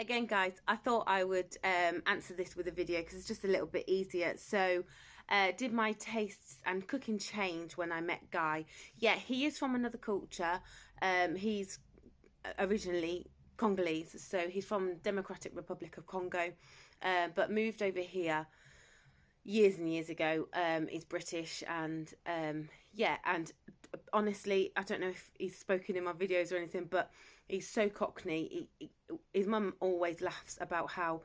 Again, guys, I thought I would answer this with a video because it's just a little bit easier. So, did my tastes and cooking change when I met Guy? Yeah, he is from another culture. He's originally Congolese, so he's from Democratic Republic of Congo, but moved over here years and years ago. He's British, and yeah, and honestly, I don't know if he's spoken in my videos or anything, but he's so Cockney. His mum always laughs about how,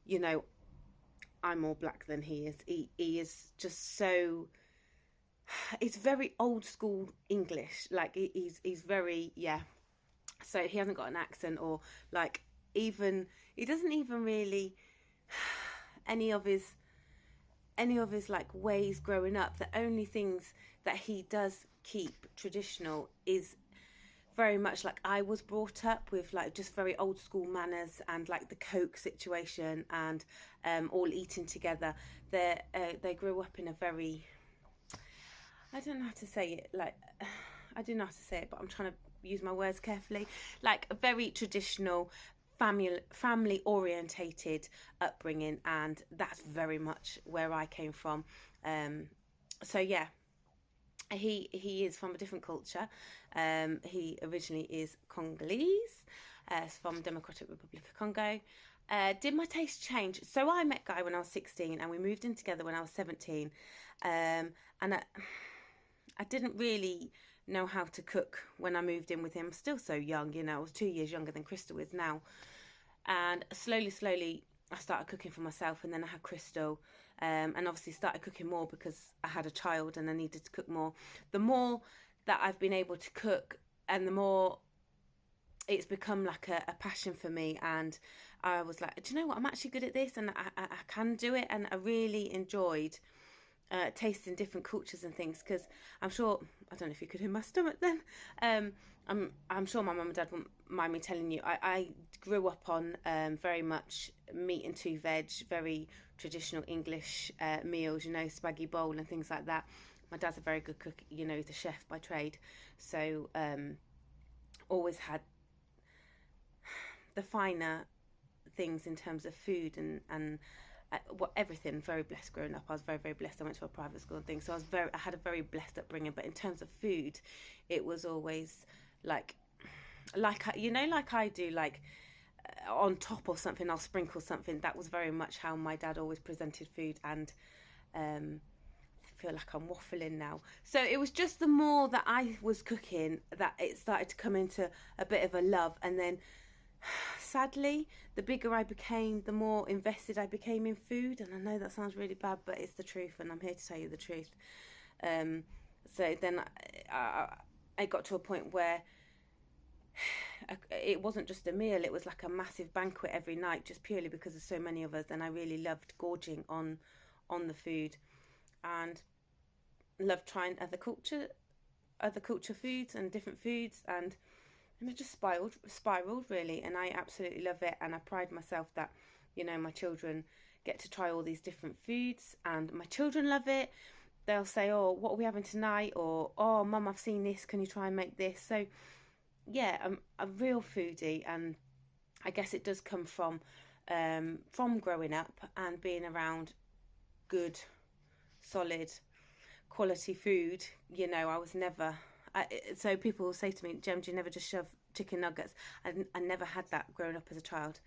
you know, I'm more black than he is. He is just so. It's very old school English. Like he's very, yeah. So he hasn't got an accent, or like, even he doesn't even really any of his like ways growing up. The only things that he does keep traditional is very much like I was brought up with, like just very old school manners, and like the Coke situation, and all eating together. They grew up in a very, I don't know how to say it, like I do know how to say it, but I'm trying to use my words carefully. Like a very traditional family orientated upbringing, and that's very much where I came from. So yeah, he is from a different culture. He originally is Congolese, from Democratic Republic of Congo. Did my taste change? So I met Guy when I was 16, and we moved in together when I was 17. And I didn't really know how to cook when I moved in with him. Still so young, I was 2 years younger than Crystal is now. And slowly, I started cooking for myself, and then I had Crystal, and obviously started cooking more because I had a child and I needed to cook more. The more that I've been able to cook, and the more it's become like a passion for me. And I was like, do you know what? I'm actually good at this, and I can do it. And I really enjoyed tasting different cultures and things, because I'm sure, I don't know if you could hear my stomach then. I'm sure my mum and dad won't mind me telling you, I grew up on very much meat and two veg, very traditional English meals, spaghetti bowl and things like that. My dad's a very good cook, he's a chef by trade. So always had the finer things in terms of food, and everything. Very blessed growing up. I was very blessed. I went to a private school and things, so I had a very blessed upbringing. But in terms of food, it was always like like I do, like on top of something I'll sprinkle something. That was very much how my dad always presented food. And I feel like I'm waffling now. So it was just the more that I was cooking that it started to come into a bit of a love. And then sadly, the bigger I became, the more invested I became in food. And I know that sounds really bad, but it's the truth, and I'm here to tell you the truth. So then I got to a point where it wasn't just a meal, it was like a massive banquet every night, just purely because there's so many of us, and I really loved gorging on the food, and loved trying other culture foods and different foods. And it just spiraled really, and I absolutely love it. And I pride myself that my children get to try all these different foods, and my children love it. They'll say, oh, what are we having tonight? Or, oh, mum, I've seen this, can you try and make this? So yeah, I'm a real foodie, and I guess it does come from growing up and being around good, solid, quality food. I was never. So people will say to me, Jem, do you never just shove chicken nuggets? I never had that growing up as a child.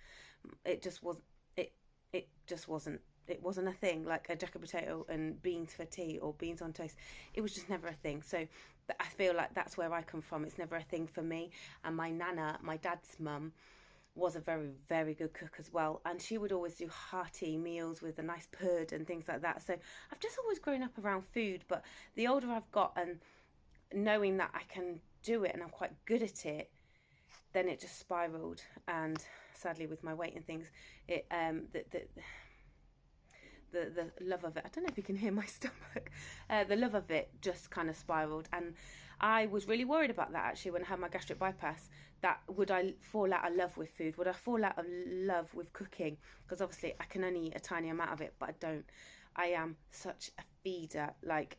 It just was. It just wasn't. It wasn't a thing, like a jacket potato and beans for tea or beans on toast. It was just never a thing. So I feel like that's where I come from. It's never a thing for me. And my nana, my dad's mum, was a very good cook as well. And she would always do hearty meals with a nice purd and things like that. So I've just always grown up around food. But the older I've got, and knowing that I can do it and I'm quite good at it, then it just spiraled. And sadly, with my weight and things, it the love of it, I don't know if you can hear my stomach, the love of it just kind of spiraled. And I was really worried about that, actually, when I had my gastric bypass, that would I fall out of love with food? Would I fall out of love with cooking? Because obviously I can only eat a tiny amount of it, but I don't. I am such a feeder. Like,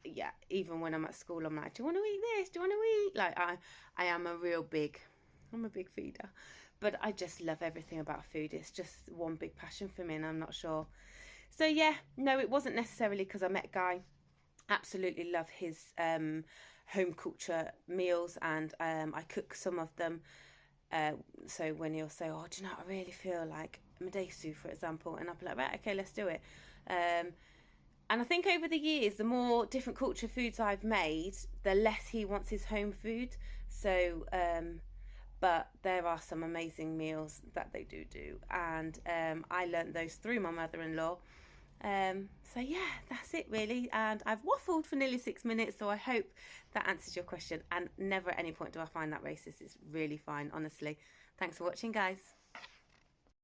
yeah, even when I'm at school, I'm like, do you want to eat this? Do you want to eat? Like, I am I'm a big feeder. but I just love everything about food. It's just one big passion for me, and I'm not sure. So yeah, no, it wasn't necessarily because I met Guy. Absolutely love his home culture meals, and I cook some of them. So when he'll say, "Oh, do you know what I really feel like Madesu, for example," and I'll be like, "Right, okay, let's do it." And I think over the years, the more different culture foods I've made, the less he wants his home food. So, but there are some amazing meals that they do, and I learnt those through my mother-in-law. So yeah, that's it really, and I've waffled for nearly 6 minutes, so I hope that answers your question. And never at any point do I find that racist. It's really fine, honestly. Thanks for watching, guys.